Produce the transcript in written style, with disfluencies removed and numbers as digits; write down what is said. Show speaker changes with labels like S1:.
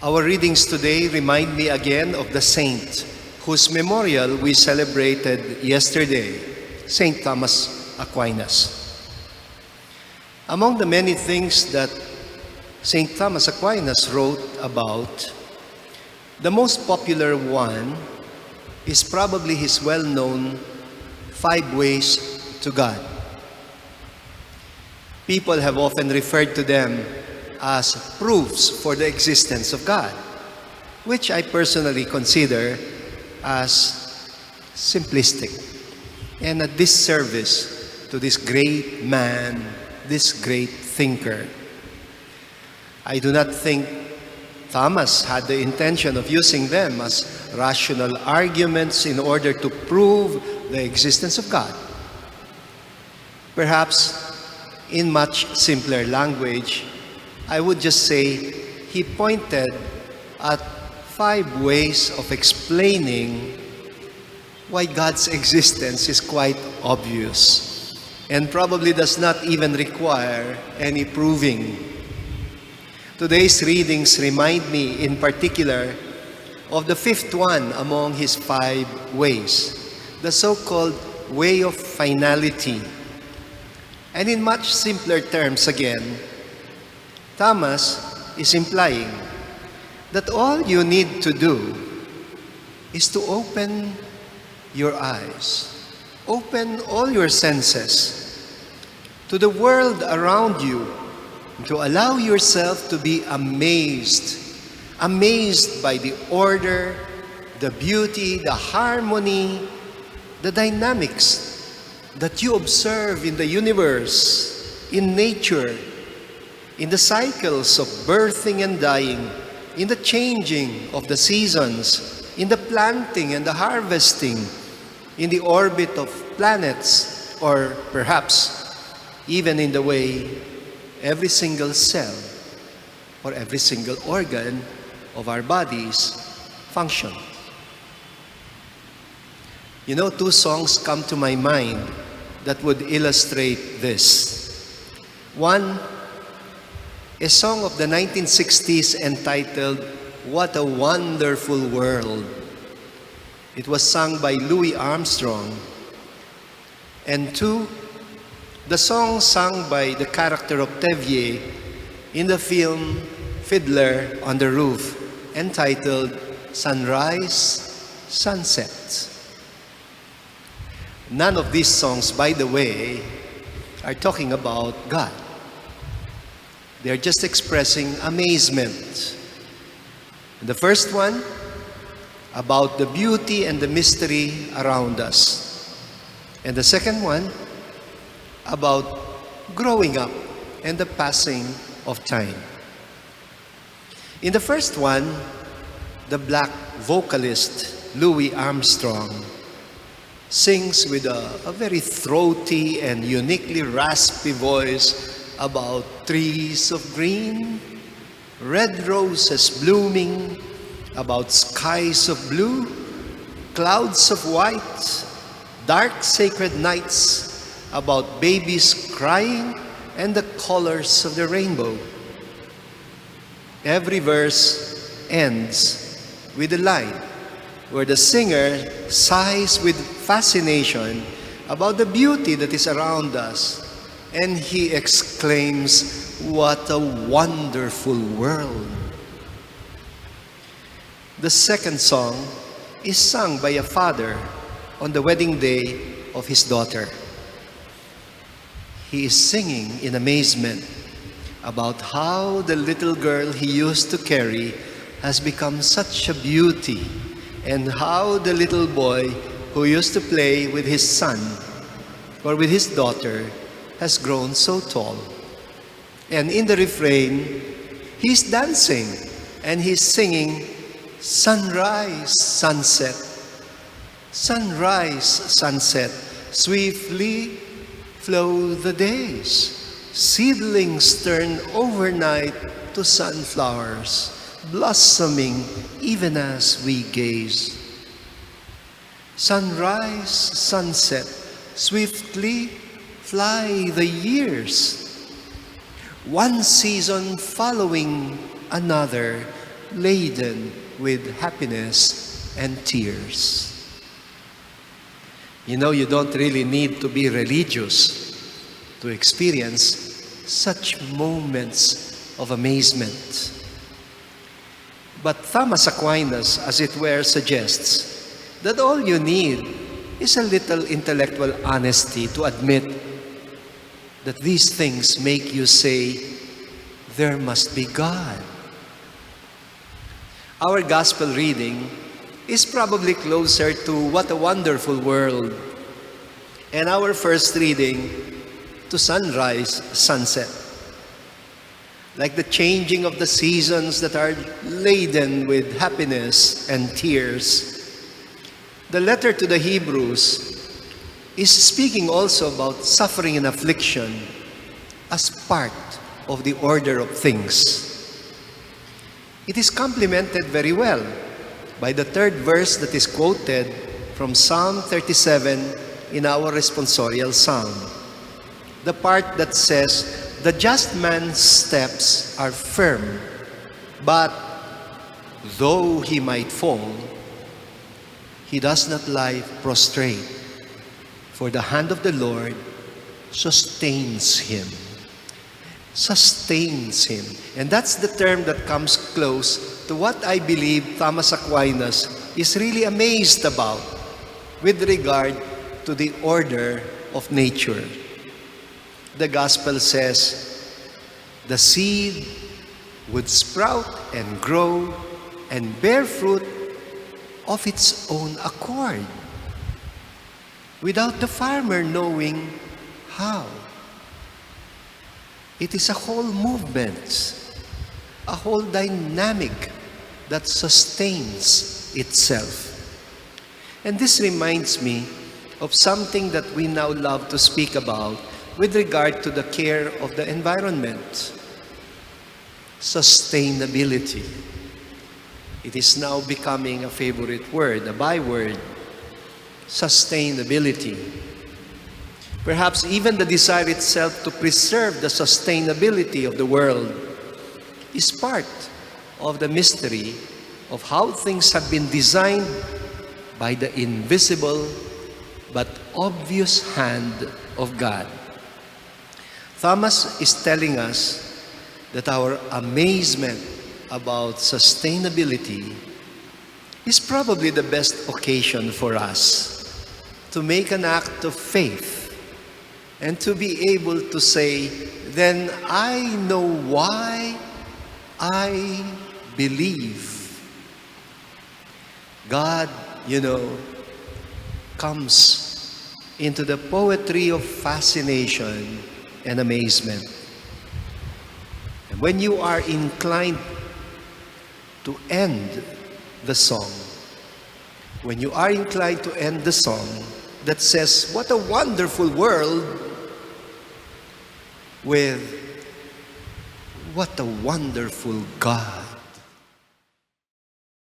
S1: Our readings today remind me again of the saint whose memorial we celebrated yesterday, Saint Thomas Aquinas. Among the many things that Saint Thomas Aquinas wrote about, the most popular one is probably his well-known 5 ways to God. People have often referred to them as proofs for the existence of God, which I personally consider as simplistic and a disservice to this great man, this great thinker. I do not think Thomas had the intention of using them as rational arguments in order to prove the existence of God. Perhaps in much simpler language, I would just say he pointed at 5 ways of explaining why God's existence is quite obvious and probably does not even require any proving. Today's readings remind me in particular of the 5th one among his 5 ways, the so-called way of finality. And in much simpler terms again, Thomas is implying that all you need to do is to open your eyes, open all your senses to the world around you, to allow yourself to be amazed by the order, the beauty, the harmony, the dynamics that you observe in the universe, in nature, in the cycles of birthing and dying, in the changing of the seasons, in the planting and the harvesting, in the orbit of planets, or perhaps even in the way every single cell or every single organ of our bodies function. You know, 2 songs come to my mind that would illustrate this. One, a song of the 1960s entitled, "What a Wonderful World." It was sung by Louis Armstrong. And 2, the song sung by the character of Tevier in the film Fiddler on the Roof, entitled Sunrise, Sunset. None of these songs, by the way, are talking about God. They're just expressing amazement. The first one, about the beauty and the mystery around us. And the second one, about growing up and the passing of time. In the first one, the black vocalist Louis Armstrong sings with a very throaty and uniquely raspy voice about trees of green, red roses blooming, about skies of blue, clouds of white, dark sacred nights, about babies crying, and the colors of the rainbow. Every verse ends with a line where the singer sighs with fascination about the beauty that is around us, and he exclaims, "What a wonderful world." The second song is sung by a father on the wedding day of his daughter. He is singing in amazement about how the little girl he used to carry has become such a beauty, and how the little boy who used to play with his son or with his daughter has grown so tall. And in the refrain, he's dancing and he's singing, "Sunrise, sunset, sunrise, sunset, swiftly flow the days. Seedlings turn overnight to sunflowers, blossoming even as we gaze. Sunrise, sunset, swiftly fly the years. One season following another, laden with happiness and tears. You know, you don't really need to be religious to experience such moments of amazement. But Thomas Aquinas, as it were, suggests that all you need is a little intellectual honesty to admit that these things make you say, there must be God. Our gospel reading is probably closer to What a Wonderful World, and our first reading to sunrise, sunset. Like the changing of the seasons that are laden with happiness and tears. The letter to the Hebrews is speaking also about suffering and affliction as part of the order of things. It is complemented very well by the third verse that is quoted from Psalm 37 in our responsorial psalm. The part that says, the just man's steps are firm, but though he might fall, he does not lie prostrate, for the hand of the Lord sustains him. Sustains him. And that's the term that comes close to what I believe Thomas Aquinas is really amazed about with regard to the order of nature. The gospel says, the seed would sprout and grow and bear fruit of its own accord, without the farmer knowing how. It is a whole movement, a whole dynamic that sustains itself. And this reminds me of something that we now love to speak about with regard to the care of the environment. Sustainability. It is now becoming a favorite word, a byword. Sustainability. Perhaps even the desire itself to preserve the sustainability of the world is part of the mystery of how things have been designed by the invisible but obvious hand of God. Thomas is telling us that our amazement about sustainability is probably the best occasion for us to make an act of faith and to be able to say, then I know why I believe. God, comes into the poetry of fascination and amazement. And when you are inclined to end the song, when you are inclined to end the song that says, what a wonderful world, with what a wonderful God.